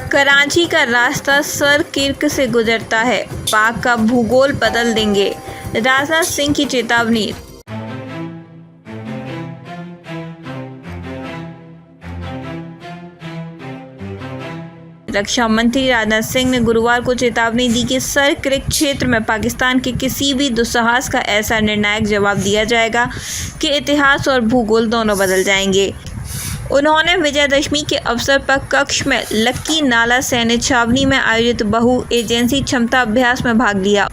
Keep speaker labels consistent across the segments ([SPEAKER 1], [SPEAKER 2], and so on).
[SPEAKER 1] कराची का रास्ता सरकिर्क से गुजरता है, पाक का भूगोल बदल देंगे, राजनाथ सिंह की चेतावनी। रक्षा मंत्री राजनाथ सिंह ने गुरुवार को चेतावनी दी कि सरकिर्क क्षेत्र में पाकिस्तान के किसी भी दुस्साहस का ऐसा निर्णायक जवाब दिया जाएगा कि इतिहास और भूगोल दोनों बदल जाएंगे। उन्होंने विजयदशमी के अवसर पर कच्छ में लक्की नाला सैन्य छावनी में आयोजित बहु एजेंसी क्षमता अभ्यास में भाग लिया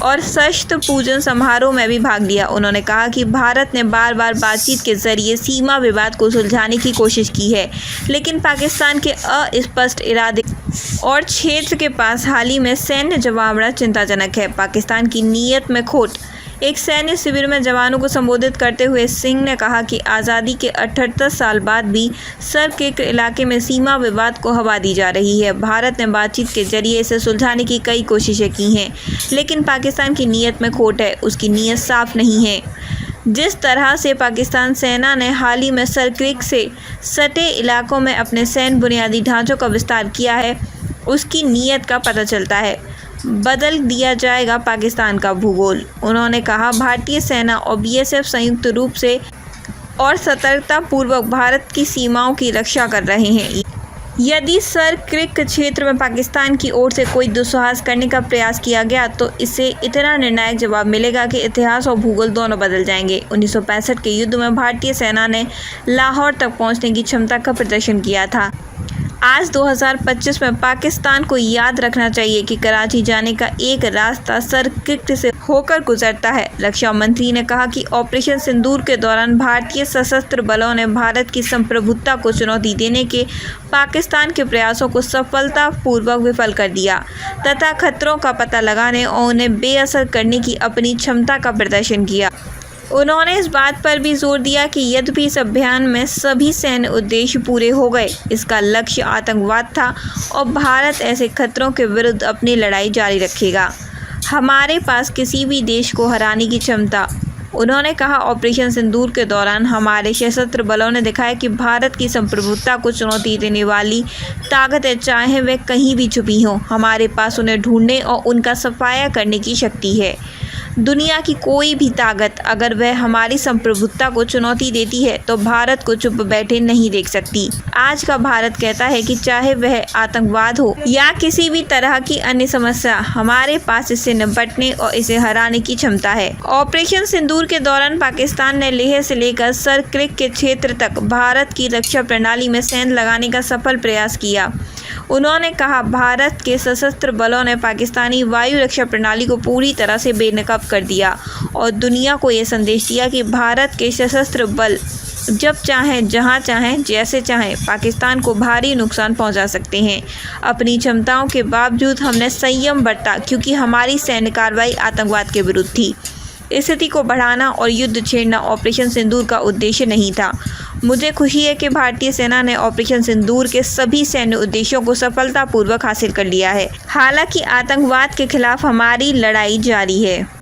[SPEAKER 1] और शस्त्र पूजन समारोह में भी भाग लिया। उन्होंने कहा कि भारत ने बार बार बातचीत के जरिए सीमा विवाद को सुलझाने की कोशिश की है, लेकिन पाकिस्तान के अस्पष्ट इरादे और क्षेत्र के पास हाल ही में सैन्य जवाब बड़ा चिंताजनक है। पाकिस्तान की नीयत में खोट। एक सैन्य शिविर में जवानों को संबोधित करते हुए सिंह ने कहा कि आज़ादी के 78 साल बाद भी सरकिर्क इलाके में सीमा विवाद को हवा दी जा रही है। भारत ने बातचीत के जरिए इसे सुलझाने की कई कोशिशें की हैं, लेकिन पाकिस्तान की नीयत में खोट है, उसकी नीयत साफ नहीं है। जिस तरह से पाकिस्तान सेना ने हाल ही में सरकिर्क से सटे इलाकों में अपने सैन्य बुनियादी ढांचों का विस्तार किया है, उसकी नीयत का पता चलता है। बदल दिया जाएगा पाकिस्तान का भूगोल। उन्होंने कहा, भारतीय सेना और बीएसएफ संयुक्त रूप से और सतर्कतापूर्वक भारत की सीमाओं की रक्षा कर रहे हैं। यदि सरकिर्क क्षेत्र में पाकिस्तान की ओर से कोई दुस्साहस करने का प्रयास किया गया तो इससे इतना निर्णायक जवाब मिलेगा कि इतिहास और भूगोल दोनों बदल जाएंगे। 1965 के युद्ध में भारतीय सेना ने लाहौर तक पहुंचने की क्षमता का प्रदर्शन किया था। आज 2025 में पाकिस्तान को याद रखना चाहिए कि कराची जाने का एक रास्ता सरकिर्क से होकर गुजरता है। रक्षा मंत्री ने कहा कि ऑपरेशन सिंदूर के दौरान भारतीय सशस्त्र बलों ने भारत की संप्रभुता को चुनौती देने के पाकिस्तान के प्रयासों को सफलतापूर्वक विफल कर दिया तथा खतरों का पता लगाने और उन्हें बेअसर करने की अपनी क्षमता का प्रदर्शन किया। उन्होंने इस बात पर भी जोर दिया कि यद्यपि इस अभियान में सभी सैन्य उद्देश्य पूरे हो गए, इसका लक्ष्य आतंकवाद था और भारत ऐसे खतरों के विरुद्ध अपनी लड़ाई जारी रखेगा। हमारे पास किसी भी देश को हराने की क्षमता। उन्होंने कहा, ऑपरेशन सिंदूर के दौरान हमारे सशस्त्र बलों ने दिखाया कि भारत की संप्रभुता को चुनौती देने वाली ताकतें चाहे वे कहीं भी छुपी हों, हमारे पास उन्हें ढूंढने और उनका सफाया करने की शक्ति है। दुनिया की कोई भी ताकत अगर वह हमारी संप्रभुता को चुनौती देती है तो भारत को चुप बैठे नहीं देख सकती। आज का भारत कहता है कि चाहे वह आतंकवाद हो या किसी भी तरह की अन्य समस्या, हमारे पास इससे निपटने और इसे हराने की क्षमता है। ऑपरेशन सिंदूर के दौरान पाकिस्तान ने लेह से लेकर सरकिर्क के क्षेत्र तक भारत की रक्षा प्रणाली में सेंध लगाने का सफल प्रयास किया। उन्होंने कहा, भारत के सशस्त्र बलों ने पाकिस्तानी वायु रक्षा प्रणाली को पूरी तरह से बेनकाब कर दिया और दुनिया को ये संदेश दिया कि भारत के सशस्त्र बल जब चाहें, जहां चाहें, जैसे चाहें पाकिस्तान को भारी नुकसान पहुंचा सकते हैं। अपनी क्षमताओं के बावजूद हमने संयम बरता क्योंकि हमारी सैन्य कार्रवाई आतंकवाद के विरुद्ध थी। स्थिति को बढ़ाना और युद्ध छेड़ना ऑपरेशन सिंदूर का उद्देश्य नहीं था। मुझे खुशी है कि भारतीय सेना ने ऑपरेशन सिंदूर के सभी सैन्य उद्देश्यों को सफलतापूर्वक हासिल कर लिया है। हालांकि आतंकवाद के खिलाफ हमारी लड़ाई जारी है।